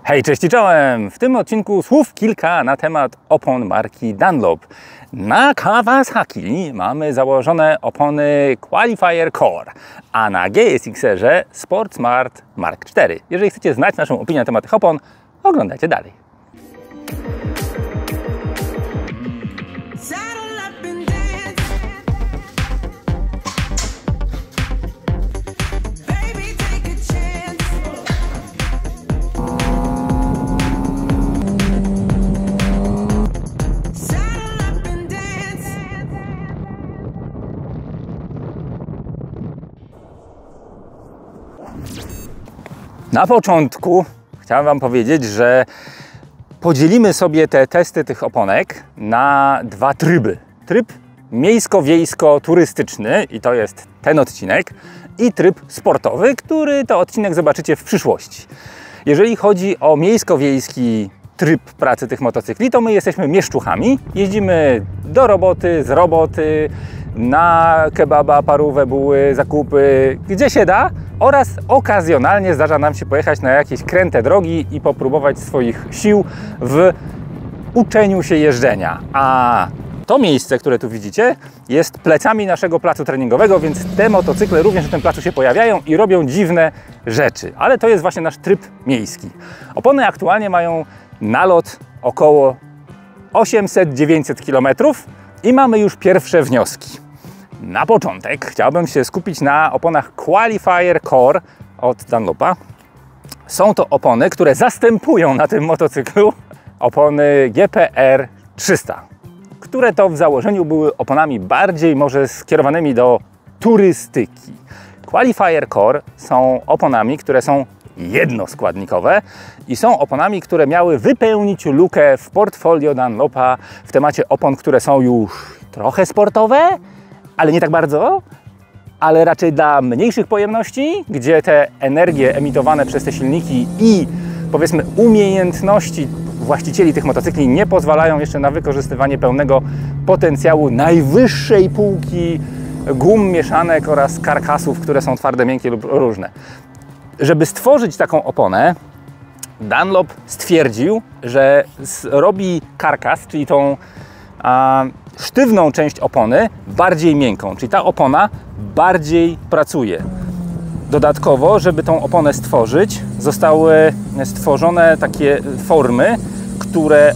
Hej, cześć i czołem! W tym odcinku słów kilka na temat opon marki Dunlop. Na Kawasaki mamy założone opony Qualifier Core, a na GSX-erze Sport Smart Mark IV. Jeżeli chcecie znać naszą opinię na temat tych opon, oglądajcie dalej. Na początku chciałem Wam powiedzieć, że podzielimy sobie te testy tych oponek na dwa tryby. Tryb miejsko-wiejsko-turystyczny i to jest ten odcinek, i tryb sportowy, który to odcinek zobaczycie w przyszłości. Jeżeli chodzi o miejsko-wiejski tryb pracy tych motocykli, to my jesteśmy mieszczuchami, jeździmy do roboty, z roboty, na kebaba, parówę, buły, zakupy, gdzie się da, oraz okazjonalnie zdarza nam się pojechać na jakieś kręte drogi i popróbować swoich sił w uczeniu się jeżdżenia. A to miejsce, które tu widzicie, jest plecami naszego placu treningowego, więc te motocykle również na tym placu się pojawiają i robią dziwne rzeczy. Ale to jest właśnie nasz tryb miejski. Opony aktualnie mają nalot około 800-900 km i mamy już pierwsze wnioski. Na początek chciałbym się skupić na oponach Qualifier Core od Dunlopa. Są to opony, które zastępują na tym motocyklu opony GPR 300, które to w założeniu były oponami bardziej może skierowanymi do turystyki. Qualifier Core są oponami, które są jednoskładnikowe i są oponami, które miały wypełnić lukę w portfolio Dunlopa w temacie opon, które są już trochę sportowe, ale nie tak bardzo, ale raczej dla mniejszych pojemności, gdzie te energie emitowane przez te silniki i powiedzmy umiejętności właścicieli tych motocykli nie pozwalają jeszcze na wykorzystywanie pełnego potencjału najwyższej półki gum, mieszanek oraz karkasów, które są twarde, miękkie lub różne. Żeby stworzyć taką oponę, Dunlop stwierdził, że robi karkas, czyli tą sztywną część opony bardziej miękką, czyli ta opona bardziej pracuje. Dodatkowo, żeby tą oponę stworzyć, zostały stworzone takie formy, które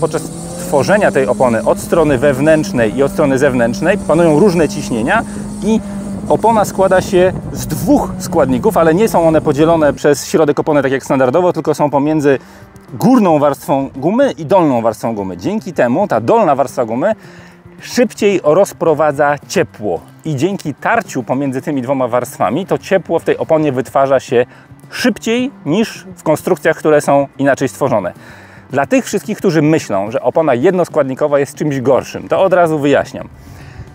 podczas tworzenia tej opony od strony wewnętrznej i od strony zewnętrznej panują różne ciśnienia i opona składa się z dwóch składników, ale nie są one podzielone przez środek opony tak jak standardowo, tylko są pomiędzy górną warstwą gumy i dolną warstwą gumy. Dzięki temu ta dolna warstwa gumy szybciej rozprowadza ciepło i dzięki tarciu pomiędzy tymi dwoma warstwami to ciepło w tej oponie wytwarza się szybciej niż w konstrukcjach, które są inaczej stworzone. Dla tych wszystkich, którzy myślą, że opona jednoskładnikowa jest czymś gorszym, to od razu wyjaśniam.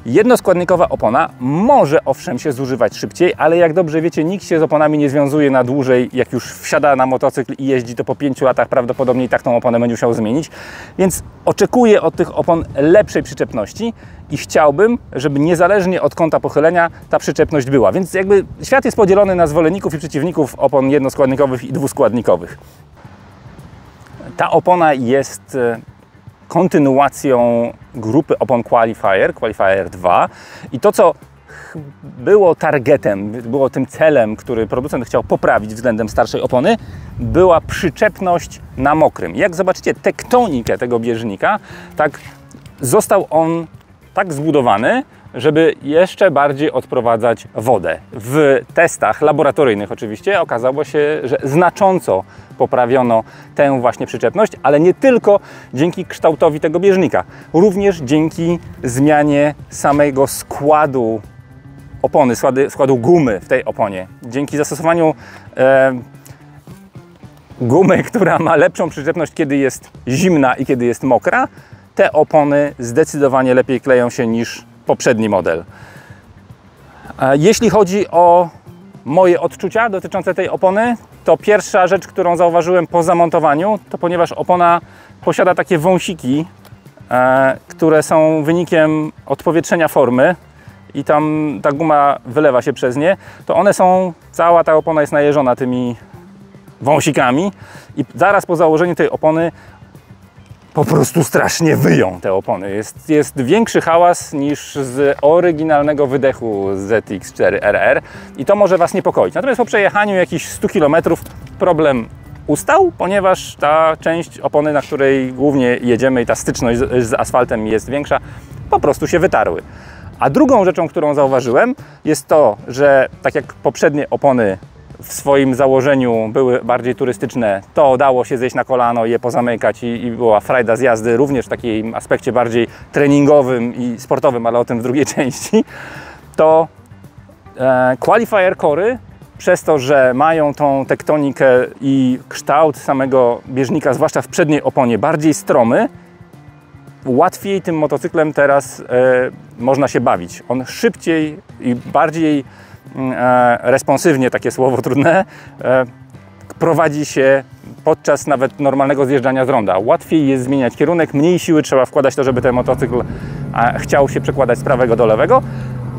Jednoskładnikowa opona może owszem się zużywać szybciej, ale jak dobrze wiecie, nikt się z oponami nie związuje na dłużej. Jak już wsiada na motocykl i jeździ, to po 5 latach prawdopodobnie i tak tą oponę będzie musiał zmienić. Więc oczekuję od tych opon lepszej przyczepności i chciałbym, żeby niezależnie od kąta pochylenia ta przyczepność była. Więc jakby świat jest podzielony na zwolenników i przeciwników opon jednoskładnikowych i dwuskładnikowych. Ta opona jest kontynuacją grupy opon Qualifier 2 i to, co było targetem, było tym celem, który producent chciał poprawić względem starszej opony, była przyczepność na mokrym. Jak zobaczycie tektonikę tego bieżnika, tak został on tak zbudowany, żeby jeszcze bardziej odprowadzać wodę. W testach laboratoryjnych oczywiście okazało się, że znacząco poprawiono tę właśnie przyczepność, ale nie tylko dzięki kształtowi tego bieżnika, również dzięki zmianie samego składu opony, składu gumy w tej oponie. Dzięki zastosowaniu gumy, która ma lepszą przyczepność, kiedy jest zimna i kiedy jest mokra, te opony zdecydowanie lepiej kleją się niż poprzedni model. Jeśli chodzi o moje odczucia dotyczące tej opony, to pierwsza rzecz, którą zauważyłem po zamontowaniu, to ponieważ opona posiada takie wąsiki, które są wynikiem odpowietrzenia formy i tam ta guma wylewa się przez nie, to one są, cała ta opona jest najeżona tymi wąsikami i zaraz po założeniu tej opony po prostu strasznie wyją te opony. Jest większy hałas niż z oryginalnego wydechu ZX4RR i to może Was niepokoić. Natomiast po przejechaniu jakichś 100 km problem ustał, ponieważ ta część opony, na której głównie jedziemy i ta styczność z asfaltem jest większa, po prostu się wytarły. A drugą rzeczą, którą zauważyłem, jest to, że tak jak poprzednie opony w swoim założeniu były bardziej turystyczne, to dało się zejść na kolano i je pozamykać i była frajda z jazdy, również w takim aspekcie bardziej treningowym i sportowym, ale o tym w drugiej części, to qualifier cory, przez to, że mają tą tektonikę i kształt samego bieżnika, zwłaszcza w przedniej oponie, bardziej stromy, łatwiej tym motocyklem teraz można się bawić. On szybciej i bardziej responsywnie, takie słowo trudne, prowadzi się podczas nawet normalnego zjeżdżania z ronda. Łatwiej jest zmieniać kierunek, mniej siły trzeba wkładać to, żeby ten motocykl chciał się przekładać z prawego do lewego,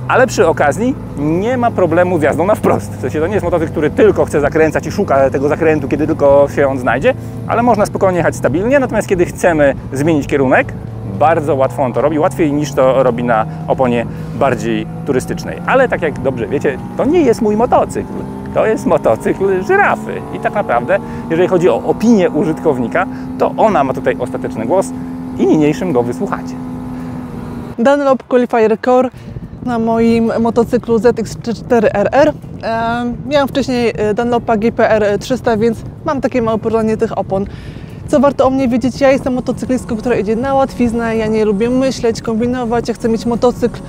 ale przy okazji nie ma problemu z jazdą na wprost. W sensie to nie jest motocykl, który tylko chce zakręcać i szuka tego zakrętu, kiedy tylko się on znajdzie, ale można spokojnie jechać stabilnie, natomiast kiedy chcemy zmienić kierunek, bardzo łatwo on to robi, łatwiej niż to robi na oponie bardziej turystycznej. Ale tak jak dobrze wiecie, to nie jest mój motocykl. To jest motocykl żyrafy. I tak naprawdę, jeżeli chodzi o opinię użytkownika, to ona ma tutaj ostateczny głos i niniejszym go wysłuchacie. Dunlop Qualifier Core na moim motocyklu ZX4RR. Miałam wcześniej Dunlopa GPR 300, więc mam takie małe porównanie tych opon. Co warto o mnie wiedzieć, ja jestem motocyklistką, która idzie na łatwiznę, ja nie lubię myśleć, kombinować, ja chcę mieć motocykl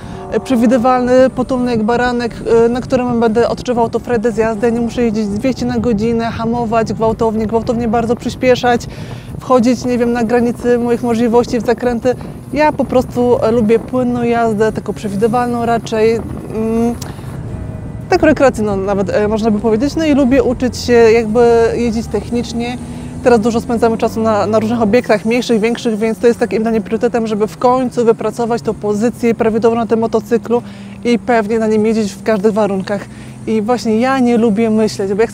przewidywalny, potulny jak baranek, na którym będę odczuwał to frajdę z jazdy, ja nie muszę jeździć 200 na godzinę, hamować gwałtownie bardzo przyspieszać, wchodzić, nie wiem, na granicy moich możliwości w zakręty. Ja po prostu lubię płynną jazdę, taką przewidywalną raczej, taką rekreacyjną nawet można by powiedzieć, no i lubię uczyć się jakby jeździć technicznie. Teraz dużo spędzamy czasu na różnych obiektach, mniejszych, większych, więc to jest takim dla mnie priorytetem, żeby w końcu wypracować tą pozycję prawidłową na tym motocyklu i pewnie na nim jeździć w każdych warunkach. I właśnie ja nie lubię myśleć, bo ja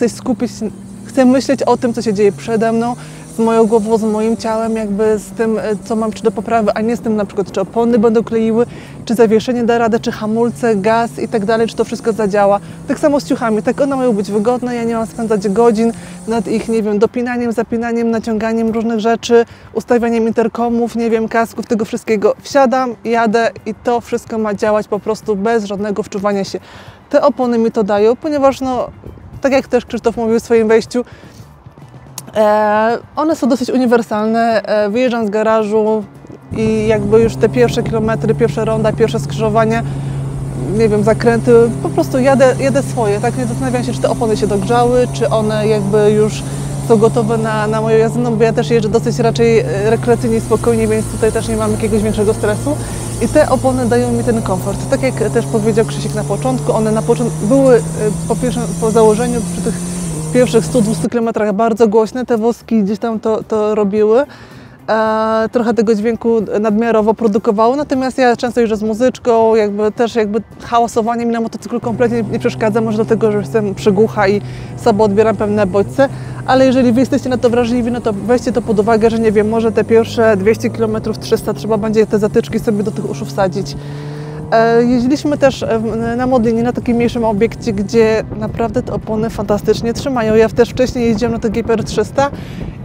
chcę myśleć o tym, co się dzieje przede mną, z moją głową, z moim ciałem, jakby z tym, co mam czy do poprawy, a nie z tym na przykład, czy opony będą kleiły, czy zawieszenie da radę, czy hamulce, gaz i tak dalej, czy to wszystko zadziała. Tak samo z ciuchami, tak one mają być wygodne, ja nie mam spędzać godzin nad ich, nie wiem, dopinaniem, zapinaniem, naciąganiem różnych rzeczy, ustawianiem interkomów, nie wiem, kasków, tego wszystkiego. Wsiadam, jadę i to wszystko ma działać po prostu bez żadnego wczuwania się. Te opony mi to dają, ponieważ no, tak jak też Krzysztof mówił w swoim wejściu, one są dosyć uniwersalne, wyjeżdżam z garażu i jakby już te pierwsze kilometry, pierwsze ronda, pierwsze skrzyżowania, nie wiem, zakręty, po prostu jadę swoje, tak, nie zastanawiam się, czy te opony się dogrzały, czy one jakby już są gotowe na moją jazdę, no bo ja też jeżdżę dosyć raczej rekreacyjnie i spokojnie, więc tutaj też nie mam jakiegoś większego stresu i te opony dają mi ten komfort. Tak jak też powiedział Krzysiek na początku, one na początku były po założeniu przy tych pierwszych 100-200 km bardzo głośne, te wózki gdzieś tam to robiły. Trochę tego dźwięku nadmiarowo produkowało, natomiast ja często jeżdżę z muzyczką, jakby hałasowanie mi na motocyklu kompletnie nie przeszkadza, może dlatego, że jestem przygłucha i sobie odbieram pewne bodźce, ale jeżeli wy jesteście na to wrażliwi, no to weźcie to pod uwagę, że nie wiem, może te pierwsze 200 km, 300 trzeba będzie te zatyczki sobie do tych uszu wsadzić. Jeździliśmy też na Modlinie, na takim mniejszym obiekcie, gdzie naprawdę te opony fantastycznie trzymają. Ja też wcześniej jeździłam na te GPR 300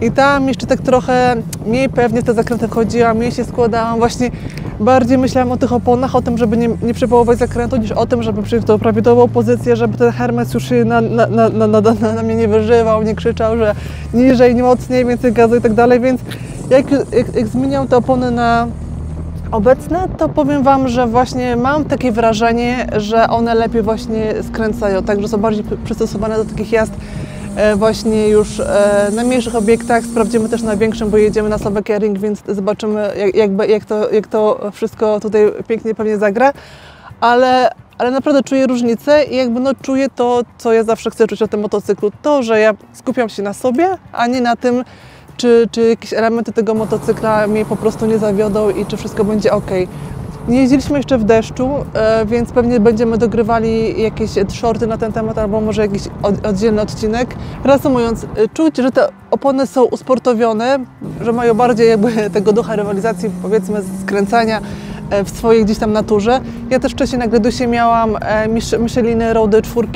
i tam jeszcze tak trochę mniej pewnie w te zakręty wchodziłam, mniej się składałam. Właśnie bardziej myślałam o tych oponach, o tym, żeby nie przepołować zakrętu, niż o tym, żeby przyjąć tą prawidłową pozycję, żeby ten Hermes już się na mnie nie wyżywał, nie krzyczał, że niżej, nie mocniej, więcej gazu i tak dalej. Więc jak zmieniam te opony na obecne, to powiem Wam, że właśnie mam takie wrażenie, że one lepiej właśnie skręcają, także są bardziej przystosowane do takich jazd właśnie już na mniejszych obiektach. Sprawdzimy też na większym, bo jedziemy na Slovakia Ring, więc zobaczymy jak to wszystko tutaj pięknie pewnie zagra, ale naprawdę czuję różnicę i jakby no czuję to, co ja zawsze chcę czuć na tym motocyklu, to, że ja skupiam się na sobie, a nie na tym, czy jakieś elementy tego motocykla mnie po prostu nie zawiodą i czy wszystko będzie ok. Nie jeździliśmy jeszcze w deszczu, więc pewnie będziemy dogrywali jakieś shorty na ten temat, albo może jakiś oddzielny odcinek. Reasumując, czuć, że te opony są usportowione, że mają bardziej jakby tego ducha rywalizacji, powiedzmy skręcania w swojej gdzieś tam naturze. Ja też wcześniej na Gradusie miałam Micheliny Roady 4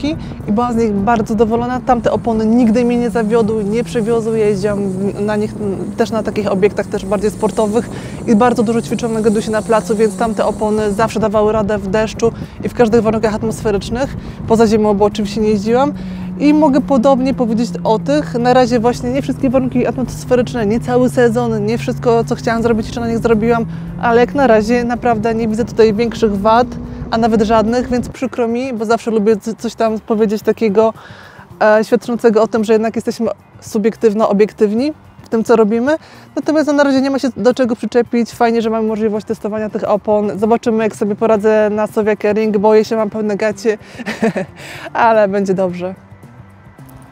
i byłam z nich bardzo zadowolona. Tamte opony nigdy mnie nie zawiodły, nie przewiozły. Jeździłam na nich też na takich obiektach też bardziej sportowych i bardzo dużo ćwiczyłam na Gradusie na placu, więc tamte opony zawsze dawały radę w deszczu i w każdych warunkach atmosferycznych. Poza zimą, bo oczywiście nie jeździłam. I mogę podobnie powiedzieć o tych. Na razie właśnie nie wszystkie warunki atmosferyczne, nie cały sezon, nie wszystko, co chciałam zrobić, jeszcze na nich zrobiłam, ale jak na razie naprawdę nie widzę tutaj większych wad, a nawet żadnych, więc przykro mi, bo zawsze lubię coś tam powiedzieć takiego świadczącego o tym, że jednak jesteśmy subiektywno-obiektywni w tym, co robimy. Natomiast na razie nie ma się do czego przyczepić. Fajnie, że mamy możliwość testowania tych opon. Zobaczymy, jak sobie poradzę na Sowia Kering. Boję się, mam pełne gacie, ale będzie dobrze.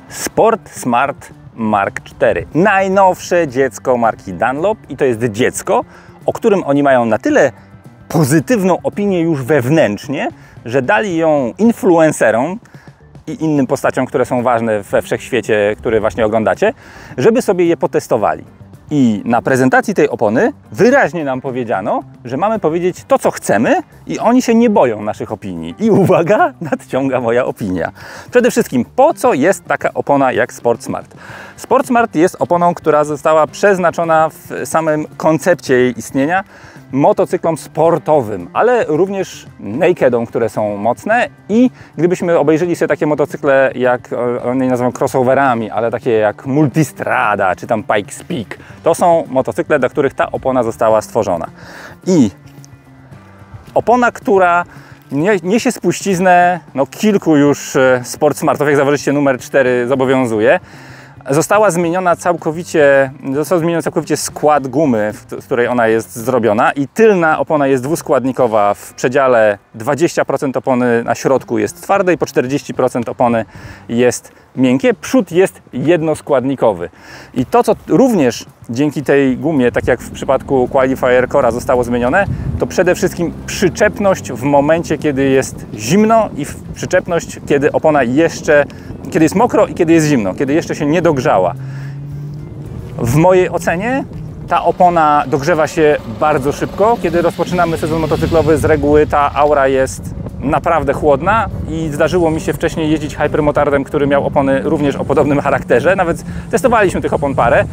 Sport Smart Mark IV. Najnowsze dziecko marki Dunlop i to jest dziecko, o którym oni mają na tyle pozytywną opinię już wewnętrznie, że dali ją influencerom i innym postaciom, które są ważne we wszechświecie, który właśnie oglądacie, żeby sobie je potestowali. I na prezentacji tej opony wyraźnie nam powiedziano, że mamy powiedzieć to, co chcemy i oni się nie boją naszych opinii. I uwaga, nadciąga moja opinia. Przede wszystkim, po co jest taka opona jak Sport Smart? Sport Smart jest oponą, która została przeznaczona w samym koncepcie jej istnienia motocyklom sportowym, ale również nakedom, które są mocne i gdybyśmy obejrzeli sobie takie motocykle jak, one nazywam crossoverami, ale takie jak Multistrada czy tam Pikes Peak, to są motocykle, dla których ta opona została stworzona. I opona, która niesie spuściznę kilku już Sport Smartów, jak zauważyliście, numer 4 zobowiązuje. Został zmieniony całkowicie skład gumy, z której ona jest zrobiona i tylna opona jest dwuskładnikowa w przedziale 20% opony na środku jest twarde i po 40% opony jest miękkie. Przód jest jednoskładnikowy. I to, co również dzięki tej gumie, tak jak w przypadku Qualifier Core'a zostało zmienione, to przede wszystkim przyczepność w momencie, kiedy jest zimno i przyczepność, kiedy opona kiedy jest mokro i kiedy jest zimno, kiedy jeszcze się nie dogrzała. W mojej ocenie ta opona dogrzewa się bardzo szybko. Kiedy rozpoczynamy sezon motocyklowy, z reguły ta aura jest naprawdę chłodna i zdarzyło mi się wcześniej jeździć hypermotardem, który miał opony również o podobnym charakterze. Nawet testowaliśmy tych opon parę.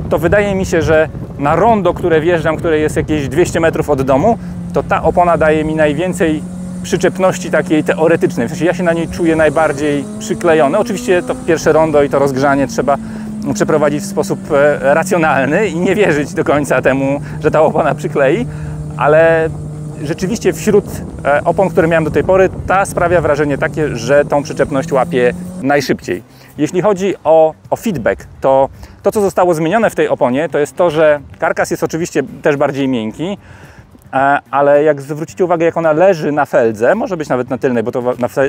To wydaje mi się, że na rondo, które wjeżdżam, które jest jakieś 200 metrów od domu, to ta opona daje mi najwięcej przyczepności takiej teoretycznej. W sensie ja się na niej czuję najbardziej przyklejony. Oczywiście to pierwsze rondo i to rozgrzanie trzeba przeprowadzić w sposób racjonalny i nie wierzyć do końca temu, że ta opona przyklei, ale rzeczywiście wśród opon, które miałem do tej pory, ta sprawia wrażenie takie, że tą przyczepność łapie najszybciej. Jeśli chodzi o feedback, to co zostało zmienione w tej oponie, to jest to, że karkas jest oczywiście też bardziej miękki, ale jak zwrócicie uwagę, jak ona leży na feldze, może być nawet na tylnej, bo to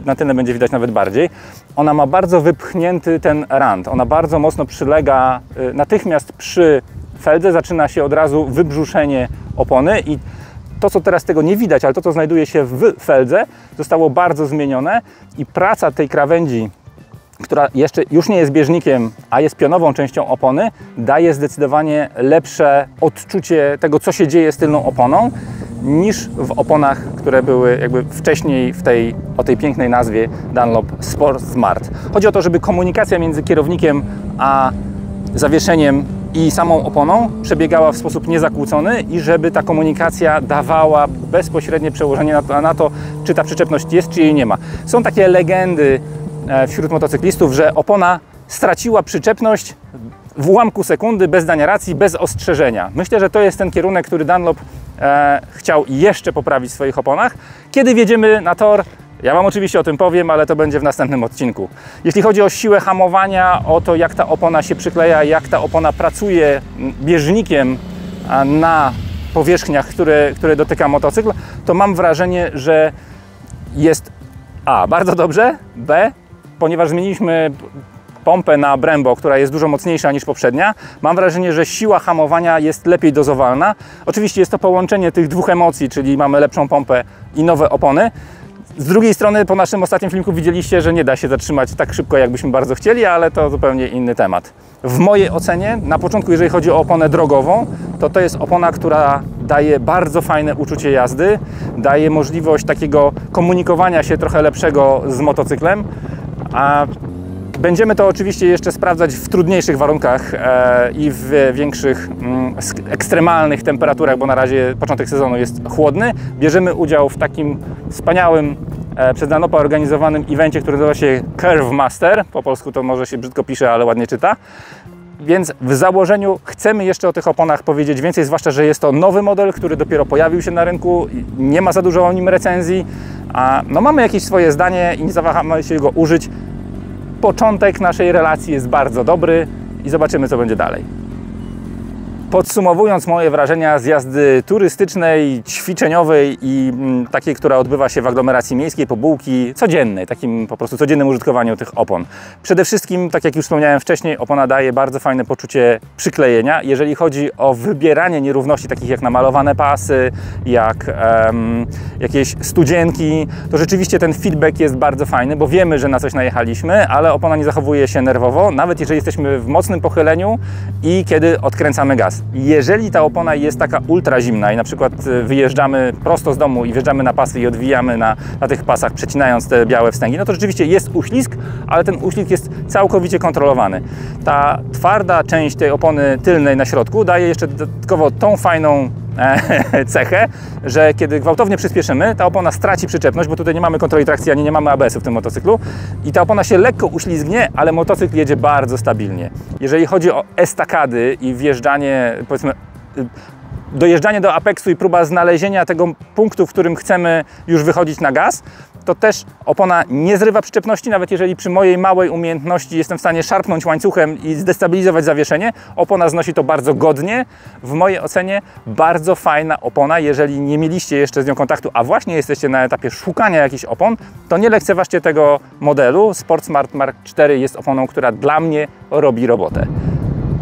na tylnej będzie widać nawet bardziej, ona ma bardzo wypchnięty ten rand, ona bardzo mocno przylega, natychmiast przy feldze zaczyna się od razu wybrzuszenie opony i to, co teraz tego nie widać, ale to, co znajduje się w feldze, zostało bardzo zmienione i praca tej krawędzi, która już nie jest bieżnikiem, a jest pionową częścią opony, daje zdecydowanie lepsze odczucie tego, co się dzieje z tylną oponą, niż w oponach, które były jakby wcześniej o tej pięknej nazwie Dunlop Sport Smart. Chodzi o to, żeby komunikacja między kierownikiem a zawieszeniem i samą oponą przebiegała w sposób niezakłócony i żeby ta komunikacja dawała bezpośrednie przełożenie na to, czy ta przyczepność jest, czy jej nie ma. Są takie legendy wśród motocyklistów, że opona straciła przyczepność w ułamku sekundy, bez dania racji, bez ostrzeżenia. Myślę, że to jest ten kierunek, który Dunlop chciał jeszcze poprawić w swoich oponach. Kiedy wjedziemy na tor, ja Wam oczywiście o tym powiem, ale to będzie w następnym odcinku. Jeśli chodzi o siłę hamowania, o to, jak ta opona się przykleja, jak ta opona pracuje bieżnikiem na powierzchniach, które dotyka motocykl, to mam wrażenie, że jest A, bardzo dobrze, B, ponieważ zmieniliśmy pompę na Brembo, która jest dużo mocniejsza niż poprzednia. Mam wrażenie, że siła hamowania jest lepiej dozowalna. Oczywiście jest to połączenie tych dwóch emocji, czyli mamy lepszą pompę i nowe opony. Z drugiej strony po naszym ostatnim filmiku widzieliście, że nie da się zatrzymać tak szybko, jakbyśmy bardzo chcieli, ale to zupełnie inny temat. W mojej ocenie, na początku, jeżeli chodzi o oponę drogową, to jest opona, która daje bardzo fajne uczucie jazdy, daje możliwość takiego komunikowania się trochę lepszego z motocyklem, a będziemy to oczywiście jeszcze sprawdzać w trudniejszych warunkach i w większych ekstremalnych temperaturach, bo na razie początek sezonu jest chłodny. Bierzemy udział w takim wspaniałym przez Danopa organizowanym evencie, który nazywa się Curve Master. Po polsku to może się brzydko pisze, ale ładnie czyta. Więc w założeniu chcemy jeszcze o tych oponach powiedzieć więcej, zwłaszcza, że jest to nowy model, który dopiero pojawił się na rynku, nie ma za dużo o nim recenzji, a no mamy jakieś swoje zdanie i nie zawahamy się go użyć. Początek naszej relacji jest bardzo dobry i zobaczymy, co będzie dalej. Podsumowując moje wrażenia z jazdy turystycznej, ćwiczeniowej i takiej, która odbywa się w aglomeracji miejskiej, po bułki codziennej, takim po prostu codziennym użytkowaniu tych opon. Przede wszystkim, tak jak już wspomniałem wcześniej, opona daje bardzo fajne poczucie przyklejenia. Jeżeli chodzi o wybieranie nierówności, takich jak namalowane pasy, jak jakieś studzienki, to rzeczywiście ten feedback jest bardzo fajny, bo wiemy, że na coś najechaliśmy, ale opona nie zachowuje się nerwowo, nawet jeżeli jesteśmy w mocnym pochyleniu i kiedy odkręcamy gaz. Jeżeli ta opona jest taka ultra zimna i na przykład wyjeżdżamy prosto z domu i wjeżdżamy na pasy i odwijamy na tych pasach, przecinając te białe wstęgi, no to rzeczywiście jest uślizg, ale ten uślizg jest całkowicie kontrolowany. Ta twarda część tej opony tylnej na środku daje jeszcze dodatkowo tą fajną cechę, że kiedy gwałtownie przyspieszymy, ta opona straci przyczepność, bo tutaj nie mamy kontroli trakcji, ani nie mamy ABS-u w tym motocyklu i ta opona się lekko uślizgnie, ale motocykl jedzie bardzo stabilnie. Jeżeli chodzi o estakady i wjeżdżanie, powiedzmy, dojeżdżanie do apeksu i próba znalezienia tego punktu, w którym chcemy już wychodzić na gaz, to też opona nie zrywa przyczepności, nawet jeżeli przy mojej małej umiejętności jestem w stanie szarpnąć łańcuchem i zdestabilizować zawieszenie, opona znosi to bardzo godnie. W mojej ocenie bardzo fajna opona. Jeżeli nie mieliście jeszcze z nią kontaktu, a właśnie jesteście na etapie szukania jakichś opon, to nie lekceważcie tego modelu. Sportsmart Mark IV jest oponą, która dla mnie robi robotę.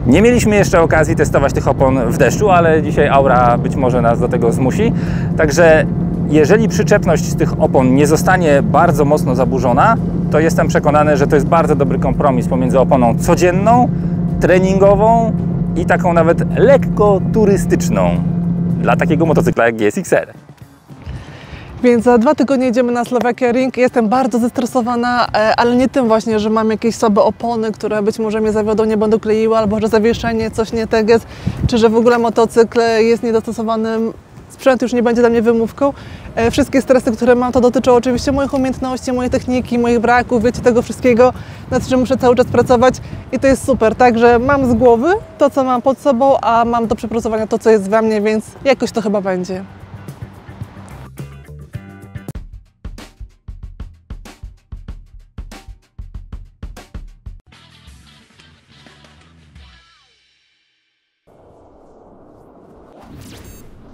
Nie mieliśmy jeszcze okazji testować tych opon w deszczu, ale dzisiaj aura być może nas do tego zmusi. Także jeżeli przyczepność z tych opon nie zostanie bardzo mocno zaburzona, to jestem przekonany, że to jest bardzo dobry kompromis pomiędzy oponą codzienną, treningową i taką nawet lekko turystyczną dla takiego motocykla jak GSX-R. Więc za 2 tygodnie jedziemy na Slovakia Ring. Jestem bardzo zestresowana, ale nie tym właśnie, że mam jakieś słabe opony, które być może mnie zawiodą, nie będą kleiły, albo że zawieszenie coś nie tak jest, czy że w ogóle motocykl jest niedostosowany, sprzęt już nie będzie dla mnie wymówką. Wszystkie stresy, które mam, to dotyczą oczywiście moich umiejętności, mojej techniki, moich braków, wiecie, tego wszystkiego, nad czym muszę cały czas pracować i to jest super. Także mam z głowy to, co mam pod sobą, a mam do przepracowania to, co jest we mnie, więc jakoś to chyba będzie.